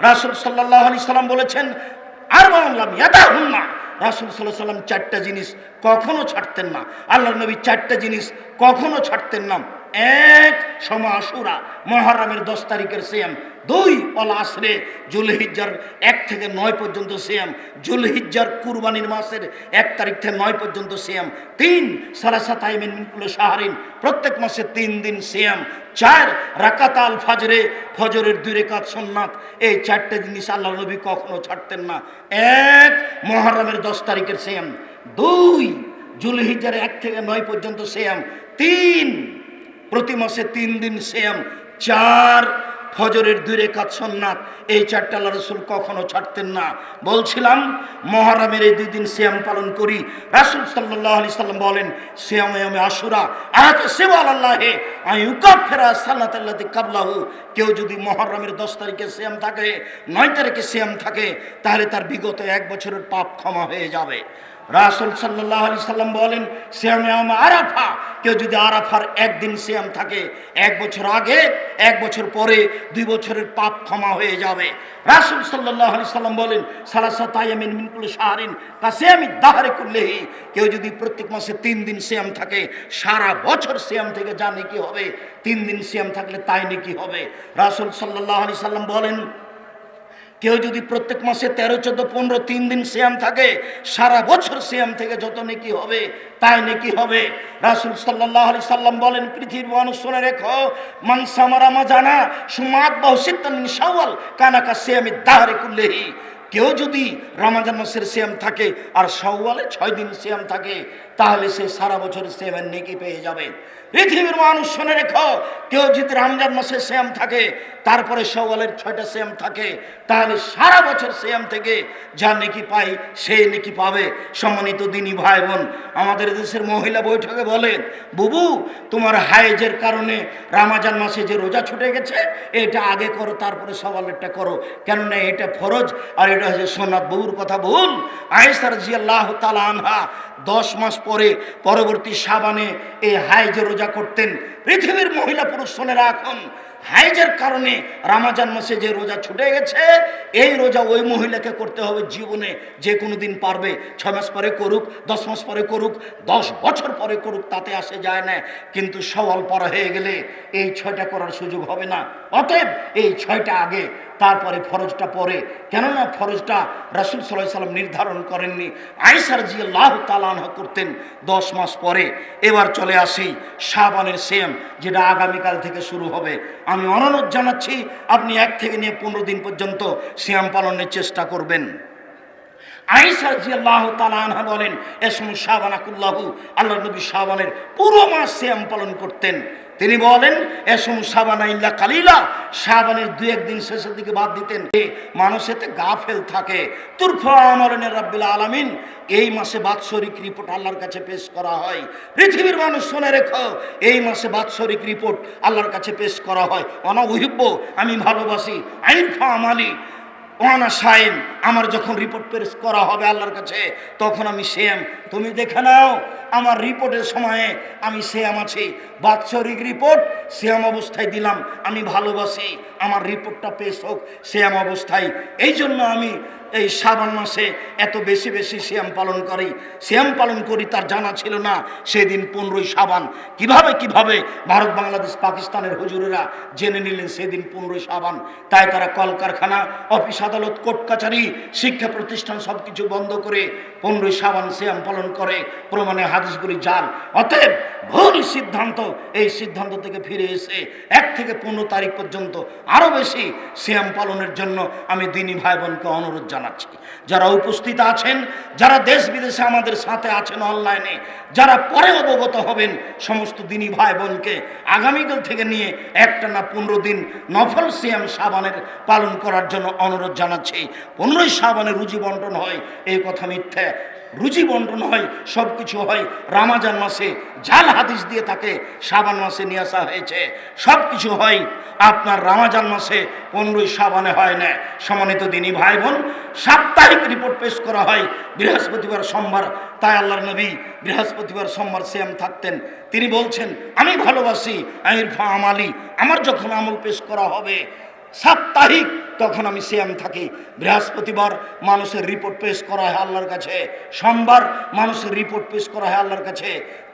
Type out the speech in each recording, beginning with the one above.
রাসূল সাল্লাল্লাহু আলাইহি সাল্লাম বলেছেন, আর বললাম ইয়াদাহুন্না, রাসূল সাল্লাল্লাহু আলাইহি সাল্লাম চারটা জিনিস কখনো ছাড়তেন না। আল্লাহর নবী চারটা জিনিস কখনো ছাড়তেন না। এক, সমা আশুরা, মুহররমের 10 তারিখের সিয়াম। 2, অল আসরে, জুলহিজ্জার 1 থেকে 9 পর্যন্ত সিয়াম। জুলহিজ্জার কুরবানির মাসের 1 তারিখ থেকে 9 পর্যন্ত সিয়াম। 3, সালাসাত আইমিন মিন কুল্লি শাহরিন, প্রত্যেক মাসে 3 দিন সিয়াম। 4, রাকাতাল ফজরে, ফজরের 2 রাকাত সুন্নাত। এই চারটে জিনিস আল্লাহর নবী কখনো ছাড়তেন না। 1, মুহররমের 10 তারিখের সিয়াম। 2, জুলহিজ্জার 1 থেকে 9 পর্যন্ত সিয়াম। 3, প্রতি মাসে 3 দিন সিয়াম। 4, ফজরের 2 রাকাত সুন্নাত। এই চারটা আল্লাহ রাসূল কখনো ছাড়তেন না। বলছিলাম মুহররমের এই 2 দিন সিয়াম পালন করি। রাসূল সাল্লাল্লাহু আলাইহি সাল্লাম বলেন, সিয়ামে ইয়ামে আশুরা আয়াতে সিওয়ালাল্লাহি আইয়ুকাফিরা সালাতাল্লাতি কাবলাহু। কেউ যদি মুহররমের 10 তারিখে সিয়াম থাকে, 9 তারিখে সিয়াম থাকে, তাহলে তার বিগত 1 বছরের পাপ ক্ষমা হয়ে যাবে। রাসূল সাল্লাল্লাহু আলাইহি সাল্লাম বলেন, সিয়ামে ইয়ামে আরাফা, কেউ যদি আরাফার 1 দিন সিয়াম থাকে, 1 বছর আগে, 1 বছর পরে, 2 বছরের পাপ ক্ষমা হয়ে যাবে। রাসূল সাল্লাল্লাহু আলাইহি সাল্লাম বলেন, সালাসাত আইয়ামিন মিন কুল্লি শাহরিন কাসিয়ামিদ দাহরি কুল্লিহি, কেউ যদি প্রত্যেক মাসে 3 দিন সিয়াম থাকে, সারা বছর সিয়াম থেকে যা নেকি হবে, 3 দিন সিয়াম থাকলে তাই নেকি হবে। রাসূল সাল্লাল্লাহু আলাইহি সাল্লাম বলেন, কেউ যদি প্রত্যেক মাসে 13, 14, 15 3 দিন সিয়াম থাকে, সারা বছর সিয়াম থেকে যত নেকি হবে তাই নেকি হবে। রাসূল সাল্লাল্লাহু আলাইহি সাল্লাম বলেন, পৃথিবীর মানুষ শুনে রেখো, মান সামা রামাজানা সুমাত বাহুসিত্তান মিন শাওয়াল কানা কাসিয়ামিদ দাহরি কুল্লিহি, কেউ যদি রমজান মাসের সিয়াম থাকে আর শাওয়ালে 6 দিন সিয়াম থাকে, তাহলে সে সারা বছর সিয়ামের নেকি পেয়ে যাবে। পৃথিবীর মানুষ শুনে রেখো, কেউ যদি রমজান মাসে সিয়াম থাকে, তারপরে শাওয়ালের 6টা সিয়াম থাকে, তাহলে সারা বছর সিয়াম থেকে যা নেকি পায় সে নেকি পাবে। সম্মানিত দিনী ভাই বোন, আমাদের দেশের মহিলা বৈঠকে বলে, বুবু তোমার হায়েজের কারণে রমজান মাসে যে রোজা ছুটে গেছে, এটা আগে করো, তারপরে শাওয়ালেরটা করো, কেননা এটা ফরজ আর এটা হচ্ছে সুন্নাত। বুবুর কথা ভুল। আয়েশা রাদিয়াল্লাহু তাআলা আনহা 10 মাস পরে পরবর্তী শাবানে এই হায়েজের রোজা করতেন। পৃথিবীর মহিলা পুরুষ শুনে রাখুন, হায়েজের কারণে রমজান মাসে যে রোজা ছুটে গেছে, এই রোজা ওই মহিলাকে করতে হবে জীবনে যে কোনো দিন পারবে। 6 মাস পরে করুক, 10 মাস পরে করুক, 10 বছর পরে করুক, তাতে আসে যায় না। কিন্তু শাওয়াল পার হয়ে গেলে এই 6টা করার সুযোগ হবে না। অতএব এই 6টা আগে, তারপরে ফরজটা পরে, কেননা ফরজটা রাসূল সাল্লাল্লাহু আলাইহি সাল্লাম নির্ধারণ করেননি। আয়েশা রাদিয়াল্লাহু তাআলা আনহা করতেন 10 মাস পরে। এবার চলে আসি শাবানের সিয়াম, যেটা আগামীকাল থেকে শুরু হবে। আমি অনুরোধ জানাচ্ছি, আপনি 1 থেকে নিয়ে 15 দিন পর্যন্ত সিয়াম পালনের চেষ্টা করবেন। আয়েশা রাদিয়াল্লাহু তাআলা আনহা বলেন, এসমু শাবানা কুল্লাহু, আল্লাহর নবী শাবানের পুরো মাস সিয়াম পালন করতেন। তিনি বলেন, এসমু শাবানা ইল্লা কালিলা, শাবানের 2-1 দিন শেষের দিকে বাদ দিতেন। মানুষ এতে গাফেল থাকে। তুরফা আমারুন রাব্বিল আলামিন, এই মাসে বাৎসরিক রিপোর্ট আল্লাহর কাছে পেশ করা হয়। পৃথিবীর মানুষ শুনে রেখো, এই মাসে বাৎসরিক রিপোর্ট আল্লাহর কাছে পেশ করা হয়। অনা উহিব্ব, আমি ভালোবাসি, আইনফা আমালি ওয়ানা সাইম, আমার যখন রিপোর্ট পেশ করা হবে আল্লাহর কাছে, তখন আমি সিয়াম। তুমি দেখে নাও আমার রিপোর্টের সময়ে আমি সিয়াম আছি। বাৎসরিক রিপোর্ট সিয়াম অবস্থায় দিলাম, আমি ভালোবাসি আমার রিপোর্টটা পেশ হোক সিয়াম অবস্থায়। এই জন্য আমি এই শাবান মাসে এত বেশি বেশি সিয়াম পালন করি। সিয়াম পালন করি তার জানা ছিল না সেদিন 15ই শাবান। কিভাবে ভারত, বাংলাদেশ, পাকিস্তানের হুজুরেরা জেনে নিলেন সেদিন 15ই শাবান। তাই তারা কলকারখানা, অফিস আদালত, কোর্ট কাছারি, শিক্ষা প্রতিষ্ঠান সব কিছু বন্ধ করে 15ই শাবান সিয়াম পালন করে। প্রমাণে হাদিসগুলি জাল। অতএব ভুল সিদ্ধান্ত, এই সিদ্ধান্ত থেকে ফিরে এসে 1 থেকে 15 তারিখ পর্যন্ত আরও বেশি সিয়াম পালনের জন্য আমি দিনী ভাই বোনকে অনুরোধ জানাচ্ছি। যারা উপস্থিত আছেন, যারা দেশ বিদেশে আমাদের সাথে আছেন অনলাইনে, যারা পরে অবগত হবেন, সমস্ত দিনী ভাই বোনকে আগামীকাল থেকে নিয়ে একটানা 15 দিন নফল সিয়াম শাবানের পালন করার জন্য অনুরোধ জানাচ্ছি। 15ই শাবানে রুজি বন্টন হয়, এই কথা মিথ্যা। রুজি বন্টন হয়, সব কিছু হয় রমজান মাসে। জাল হাদিস দিয়ে তাকে শাবান মাসে নিয়ে আসা হয়েছে। সব কিছু হয় আপনার রমজান মাসে, 15ই শাবানে হয় না। সম্মানিত দিনী ভাই বোন, সাপ্তাহিক রিপোর্ট পেশ করা হয় বৃহস্পতিবার, সোমবার। তাই আল্লাহর নবী বৃহস্পতিবার, সোমবার সিয়াম থাকতেন। তিনি বলছেন, আমি ভালোবাসি আইরফা আমালি, আমার যখন আমল পেশ করা হবে সাপ্তাহিক, তখন আমি সিয়াম থাকি। বৃহস্পতিবার মানুষের রিপোর্ট পেশ করা হয় আল্লাহর কাছে, সোমবার মানুষের রিপোর্ট পেশ করা হয় আল্লাহর কাছে।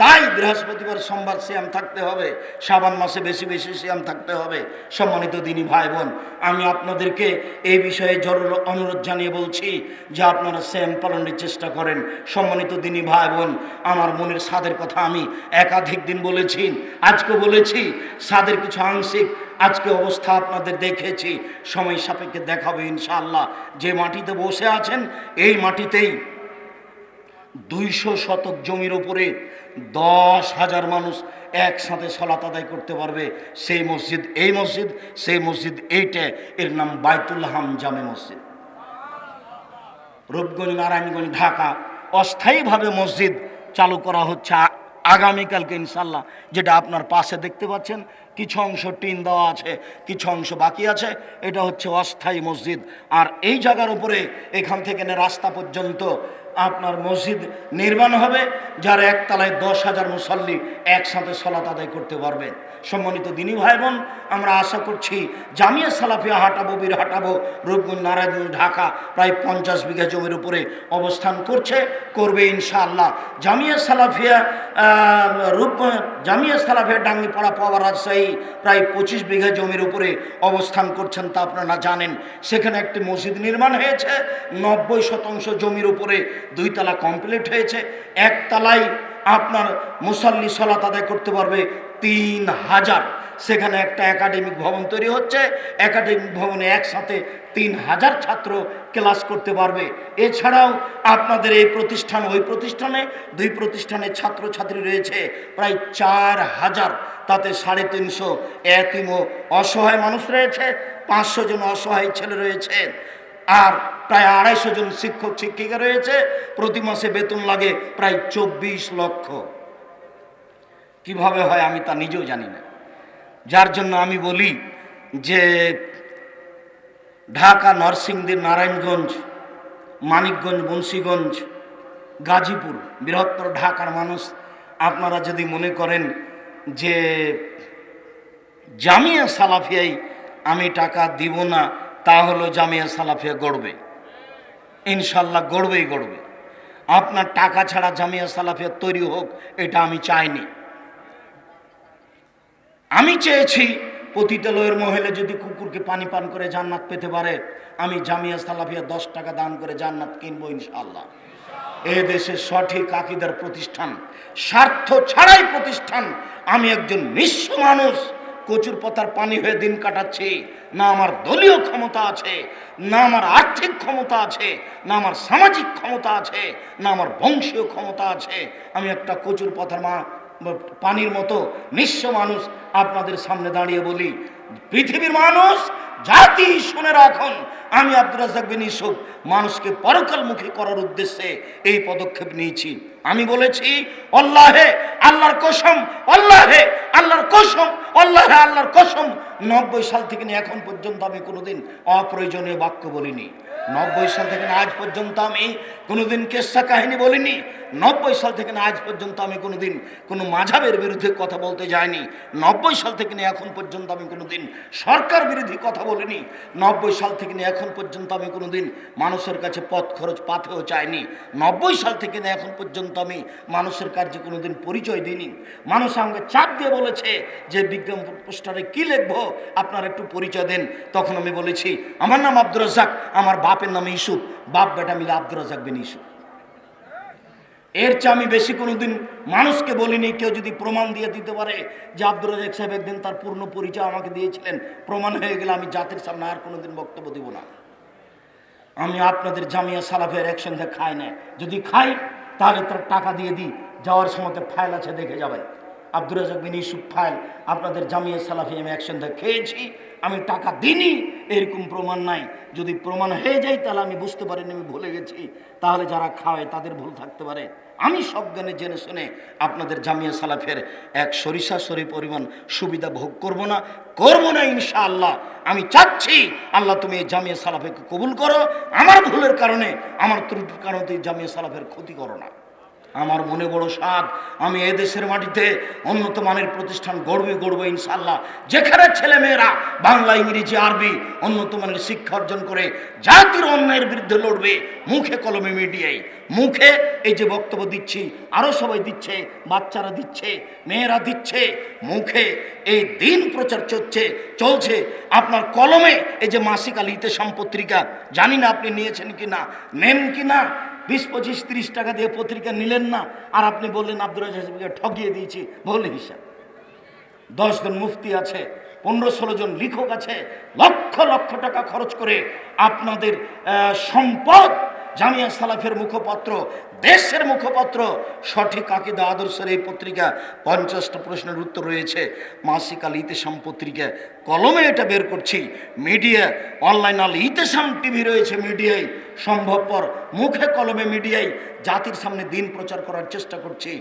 তাই বৃহস্পতিবার সোমবার সিয়াম থাকতে হবে, শাবান মাসে বেশি বেশি সিয়াম থাকতে হবে। সম্মানিত দিনী ভাই বোন, আমি আপনাদেরকে এই বিষয়ে জরুরি অনুরোধ জানিয়ে বলছি যে আপনারা সিয়াম পালনের চেষ্টা করেন। সম্মানিত দিনী ভাই বোন, আমার মনের স্বাদের কথা আমি একাধিক দিন বলেছি, আজকে বলেছি। স্বাদের কিছু আংশিক আজকে অবস্থা আপনাদের দেখেছি, সময় সাপেক্ষে দেখাবে ইনশাআল্লাহ। যে মাটিতে বসে আছেন এই মাটিতেই 200 শতক জমির উপরে 10,000 মানুষ একসাথে সলাত আদায় করতে পারবে। সেই মসজিদ এই মসজিদ, সেই মসজিদ এইটা, এর নাম বাইতুল হাম জামে মসজিদ, রূপগঞ্জ, নারায়ণগঞ্জ, ঢাকা। অস্থায়ীভাবে মসজিদ চালু করা হচ্ছে আগামীকালকে ইনশাল্লাহ। যেটা আপনার পাশে দেখতে পাচ্ছেন, কিছু অংশ টিন দেওয়া আছে, কিছু অংশ বাকি আছে। এটা হচ্ছে অস্থায়ী মসজিদ। আর এই জায়গার উপরে এখান থেকে রাস্তা পর্যন্ত আপনার মসজিদ নির্মাণ হবে, যার একতলায় 10,000 মুসল্লি একসাথে সালাত আদায় করতে পারবে। সম্মানিত দিনী ভাই বোন, আমরা আশা করছি জামিয়া সালাফিয়া হাঁটাবো, বীর হাঁটাবো, রূপগঞ্জ, নারায়ণগঞ্জ, ঢাকা প্রায় 50 বিঘা জমির উপরে অবস্থান করবে ইনশাআল্লাহ। জামিয়া সালাফিয়া ডাঙ্গিপাড়া, পাওয়া, রাজশাহী প্রায় 25 বিঘা জমির উপরে অবস্থান করছেন, তা আপনারা জানেন। সেখানে একটি মসজিদ নির্মাণ হয়েছে, 90% জমির উপরে 2 তলা কমপ্লিট হয়েছে। একতলায় আপনার মুসল্লি সালাত আদায় করতে পারবে 3,000। সেখানে একটা একাডেমিক ভবন তৈরি হচ্ছে, একাডেমিক ভবনে একসাথে 3,000 ছাত্র ক্লাস করতে পারবে। এছাড়াও আপনাদের এই প্রতিষ্ঠান, ওই প্রতিষ্ঠানে, 2 প্রতিষ্ঠানে ছাত্রছাত্রী রয়েছে প্রায় 4,000। তাতে 350 এতিম ও অসহায় মানুষ রয়েছে, 500 জন অসহায় ছেলে রয়েছে, আর প্রায় 250 জন শিক্ষক শিক্ষিকা রয়েছে। প্রতি মাসে বেতন লাগে প্রায় 24 লক্ষ। কিভাবে হয় আমি তা নিজেও জানি না। যার জন্য আমি বলি যে ঢাকা, নরসিংদী, নারায়ণগঞ্জ, মানিকগঞ্জ, মুন্সিগঞ্জ, গাজীপুর, বৃহত্তর ঢাকার মানুষ, আপনারা যদি মনে করেন যে জামিয়া সালাফিয়ায় আমি টাকা দিব না, তাহলে জামিয়া সালাফিয়া গড়বে ইনশাল্লাহ, গড়বেই গড়বে। আপনার টাকা ছাড়া জামিয়া সালাফিয়া তৈরি হোক, এটা আমি চাইনি। আমি চেয়েছি পতিতালয়ের মহিলা যদি কুকুরকে পানি পান করে জান্নাত পেতে পারে, আমি জামিয়া সালাফিয়া 10 টাকা দান করে জান্নাত কিনবো ইনশাআল্লাহ। এ দেশে সঠিক আকীদার প্রতিষ্ঠান, স্বার্থ ছাড়াই প্রতিষ্ঠান। আমি একজন নিঃস্ব মানুষ, কচুর পাতার পানি হয়ে দিন কাটাচ্ছি। না আমার দলীয় ক্ষমতা আছে, না আমার আর্থিক ক্ষমতা আছে, না আমার সামাজিক ক্ষমতা আছে, না আমার বংশীয় ক্ষমতা আছে। আমি একটা কচুর পাতার পানির মতো নিঃস্ব মানুষ। আপনাদের সামনে দাঁড়িয়ে বলি, পৃথিবীর মানুষ, জাতি শুনে রাখুন, আমি আব্দুর রাজ্জাক বিন ইউসুফ মানুষকে পরকালমুখী করার উদ্দেশ্যে এই পদক্ষেপ নিয়েছি। আমি বলেছি, আল্লাহে আল্লাহর কসম, আল্লাহে আল্লাহর কসম, আল্লাহে আল্লাহর কসম, 90 সাল থেকে নিয়ে এখন পর্যন্ত আমি কোনোদিন অপ্রয়োজনীয় বাক্য বলিনি। 90 সাল থেকে আজ পর্যন্ত আমি কোনোদিন কেসা কাহিনী বলিনি। 90 সাল থেকে আজ পর্যন্ত আমি কোনোদিন কোনো মাঝাবের বিরুদ্ধে কথা বলতে যাইনি। 90 সাল থেকে এখন পর্যন্ত আমি কোনোদিন সরকার বিরোধী কথা বলিনি। 90 সাল থেকে এখন পর্যন্ত আমি কোনোদিন মানুষের কাছে পথ খরচ পাথেও চাইনি। 90 সাল থেকে এখন পর্যন্ত আমি মানুষের কাছে কোনোদিন পরিচয় দিইনি। মানুষ আমাকে চাপ দিয়ে বলেছে যে বিজ্ঞাপন পোস্টারে কি লিখবো, আপনার একটু পরিচয় দেন। তখন আমি বলেছি, আমার নাম আব্দুর রাজ্জাক, আমার বাপের নাম ইউসুফ, বাপ বেটা মিলে আব্দুর রাজ্জাক বিন ইউসুফ। এর চেয়ে আমি বেশি কোনোদিন মানুষকে বলিনি। কেউ যদি প্রমাণ দিয়ে দিতে পারে যে আব্দুর রাজ্জাক সাহেব একদিন তার পূর্ণ পরিচয় আমাকে দিয়েছিলেন, প্রমাণ হয়ে গেলে আমি জাতির সামনে আর কোনোদিন বক্তব্য দেব না। আমি আপনাদের জামিয়া সালাফের একসঙ্গে খাই না। যদি খাই তাহলে তার টাকা দিয়ে দিই, যাওয়ার সময় ফাইল আছে দেখে যাবেন। আব্দুর রাজ্জাক বিন ইউসুফ ফাইল আপনাদের জামিয়া সালাফি আমি একসঙ্গে খেয়েছি, আমি টাকা দিইনি, এরকম প্রমাণ নাই। যদি প্রমাণ হয়ে যায় তাহলে আমি বুঝতে পারিনি, আমি ভুলে গেছি, তাহলে যারা খাওয়ায় তাদের ভুল থাকতে পারে। আমি সব জ্ঞানে জেনে শুনে আপনাদের জামিয়া সালাফের এক সরিষা সরি পরিমাণ সুবিধা ভোগ করব না ইনশাআল্লাহ। আমি চাচ্ছি আল্লাহ তুমি এই জামিয়া সালাফেকে কবুল করো। আমার ভুলের কারণে, আমার ত্রুটির কারণে জামিয়া সালাফের ক্ষতি করো না। আমার মনে বড় স্বাদ, আমি এদেশের মাটিতে উন্নত মানের প্রতিষ্ঠান গড়বো ইনশাল্লাহ, যেখানে ছেলেমেয়েরা বাংলা, ইংরেজি, আরবি উন্নত মানের শিক্ষা অর্জন করে জাতির অন্যায়ের বিরুদ্ধে লড়বে। মুখে কলমে মিডিয়ায়, মুখে এই যে বক্তব্য দিচ্ছি, আরও সবাই দিচ্ছে, বাচ্চারা দিচ্ছে, মেয়েরা দিচ্ছে, মুখে এই দিন প্রচার চলছে। আপনার কলমে এই যে মাসিক আল ইতেসাম পত্রিকা, জানি না আপনি নিয়েছেন কি না, নেন কি না, 20, 25, 30 টাকা দিয়ে পত্রিকা নিলেন না, আর আপনি বললেন আব্দুর রাজ্জাক সাহেবকে ঠকিয়ে দিয়েছি, ভুল হিসাব। 10 জন মুফতি আছে, 15-16 জন লেখক আছে, লক্ষ লক্ষ টাকা খরচ করে আপনাদের সম্পদ জামিয়া সালাফের মুখপত্র, দেশের মুখপত্র, সঠিক আকীদা আদর্শের এই পত্রিকা, 50টা প্রশ্নের উত্তর রয়েছে। মাসিক আল ইতেসাম পত্রিকা, কলমে এটা বের করছি। মিডিয়া, অনলাইন আল ইতেসাম টিভি রয়েছে মিডিয়ায়, সম্ভবপর মুখে কলমে মিডিয়ায় জাতির সামনে দিন প্রচার করার চেষ্টা করছি।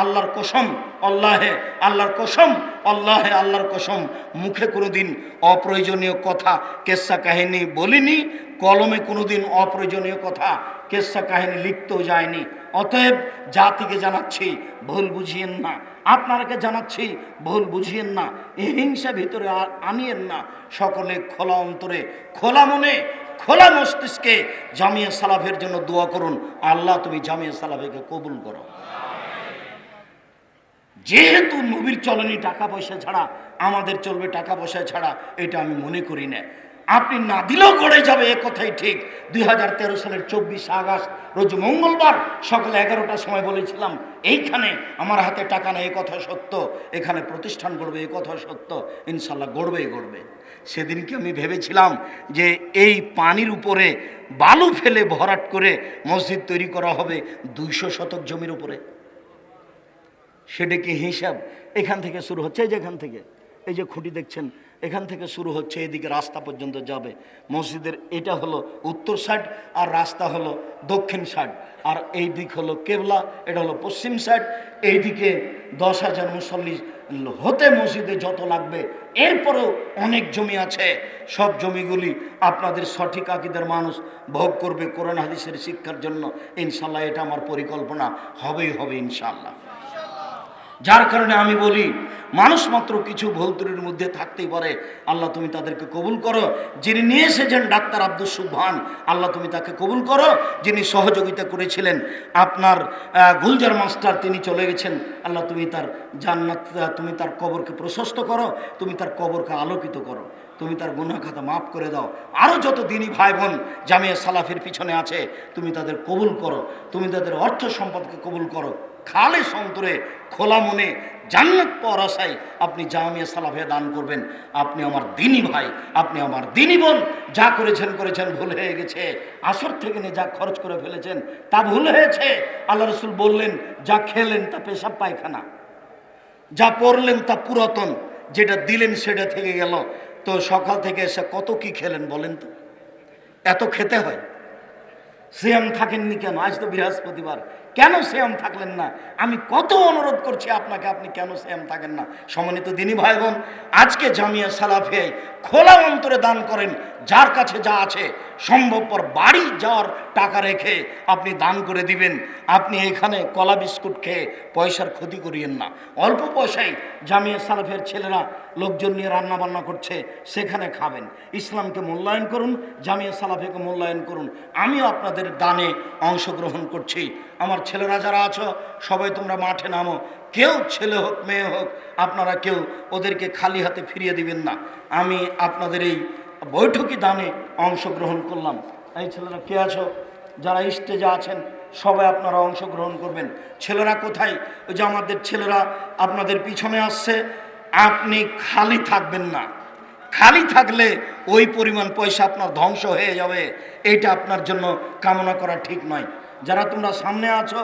আল্লাহর কসম, আল্লাহর কসম, আল্লাহর কসম, মুখে কোনোদিন অপ্রয়োজনীয় কথা, কেসা কাহিনী বলিনি, কলমে কোনোদিন অপ্রয়োজনীয় কথা, কেসা কাহিনী লিখতেও যায়নি। অতএব জাতিকে জানাচ্ছি, ভুল বুঝিয়েন না। আপনারাকে জানাচ্ছি, ভুল বুঝিয়েন না, হিংসা ভিতরে আনিয়েন না। সকলে খোলা অন্তরে, খোলা মনে, খোলা মস্তিষ্কে জামিয়া সালাফের জন্য দোয়া করুন। আল্লাহ তুমি জামিয়া সালাফকে কবুল করো। যেহেতু নবীর চলনি টাকা পয়সা ছাড়া, আমাদের চলবে টাকা পয়সা ছাড়া, এটা আমি মনে করি না। আপনি না দিলেও গড়ে যাবে, এ কথাই ঠিক। 2013 সালের 24 আগস্ট রোজ মঙ্গলবার সকাল 11টার সময় বলেছিলাম, এইখানে আমার হাতে টাকা নেই, এ কথা সত্য, এখানে প্রতিষ্ঠান গড়বে, এ কথা সত্য, ইনশাল্লাহ গড়বে। সেদিনকে আমি ভেবেছিলাম যে এই পানির উপরে বালু ফেলে ভরাট করে মসজিদ তৈরি করা হবে 200 শতক জমির উপরে। সেটা কি হিসাব? এখান থেকে শুরু হচ্ছে, যেখান থেকে এই যে খুঁটি দেখছেন, এখান থেকে শুরু হচ্ছে, এদিকে রাস্তা পর্যন্ত যাবে। মসজিদের এটা হলো উত্তর সাইড, আর রাস্তা হলো দক্ষিণ সাইড, আর এই দিক হলো কেবলা, এটা হলো পশ্চিম সাইড। এইদিকে 10,000 মুসল্লি হতে মসজিদে যত লাগবে, এরপরেও অনেক জমি আছে। সব জমিগুলি আপনাদের সঠিক আকীদার মানুষ ভোগ করবে কোরআন হাদিসের শিক্ষার জন্য। ইনশাল্লাহ এটা আমার পরিকল্পনা, হবে ইনশাল্লাহ। যার কারণে আমি বলি, মানুষ মাত্র কিছু ভুল ত্রুটির মধ্যে থাকতেই পারে, আল্লাহ তুমি তাদেরকে কবুল করো। যিনি নিয়ে এসেছেন ডাক্তার আব্দুল সুবহান, আল্লাহ তুমি তাকে কবুল করো। যিনি সহযোগিতা করেছিলেন আপনার গুলজার মাস্টার, তিনি চলে গেছেন, আল্লাহ তুমি তার জান্নাত, তুমি তার কবরকে প্রশস্ত করো, তুমি তার কবরকে আলোকিত করো, তুমি তার গুনাহ খাতা মাফ করে দাও। আরও যত দিনী ভাই বোন জামিয়া সালাফের পিছনে আছে, তুমি তাদের কবুল করো, তুমি তাদের অর্থ সম্পদকে কবুল করো। খালেস অন্তরে, খোলা মনে, জান্নাত পাওয়ার আশায় আপনি জামিয়া সালাফে দান করবেন। আপনি আমার দিনী ভাই, আপনি আমার দিনী বোন। যা করেছেন ভুল হয়ে গেছে। আসর থেকে নিয়ে যা খরচ করে ফেলেছেন তা ভুল হয়েছে। আল্লাহ রসুল বললেন, যা খেলেন তা পেশাব পায়খানা, যা পড়লেন তা পুরাতন, যেটা দিলেন সেটা থেকে গেল। তো সকাল থেকে এসে কত কি খেলেন বলেন তো? এত খেতে হয়? সিয়াম থাকেননি কেন? আজ তো বৃহস্পতিবার, কেন সিয়াম থাকলেন না? আমি কত অনুরোধ করছি আপনাকে, আপনি কেন সিয়াম থাকেন না? সম্মানিত দিনী ভাই বোন, আজকে জামিয়া সালাফে খোলা অন্তরে দান করেন। যার কাছে যা আছে, সম্ভবপর বাড়ি যাওয়ার টাকা রেখে আপনি দান করে দিবেন। আপনি এখানে কলা বিস্কুট খেয়ে পয়সার ক্ষতি করিয়েন না। অল্প পয়সায় জামিয়া সালাফের ছেলেরা লোকজন নিয়ে রান্না বান্না করছে, সেখানে খাবেন। ইসলামকে মূল্যায়ন করুন, জামিয়া সালাফেকে মূল্যায়ন করুন। আমিও আপনাদের দানে অংশগ্রহণ করছি। আমার ছেলেরা যারা আছো, সবাই তোমরা মাঠে নামো। কেউ ছেলে হোক মেয়ে হোক, আপনারা কেউ ওদেরকে খালি হাতে ফিরিয়ে দিবেন না। আমি আপনাদের এই বৈঠকি দানে অংশগ্রহণ করলাম। এই ছেলেরা কে আছো যারা স্টেজে আছেন, সবাই আপনারা অংশগ্রহণ করবেন। ছেলেরা কোথায়? ওই যে আমাদের ছেলেরা আপনাদের পিছনে আসছে। আপনি খালি থাকবেন না। খালি থাকলে ওই পরিমাণ পয়সা আপনার ধ্বংস হয়ে যাবে। এইটা আপনার জন্য কামনা করা ঠিক নয়। যারা তোমরা সামনে আছো,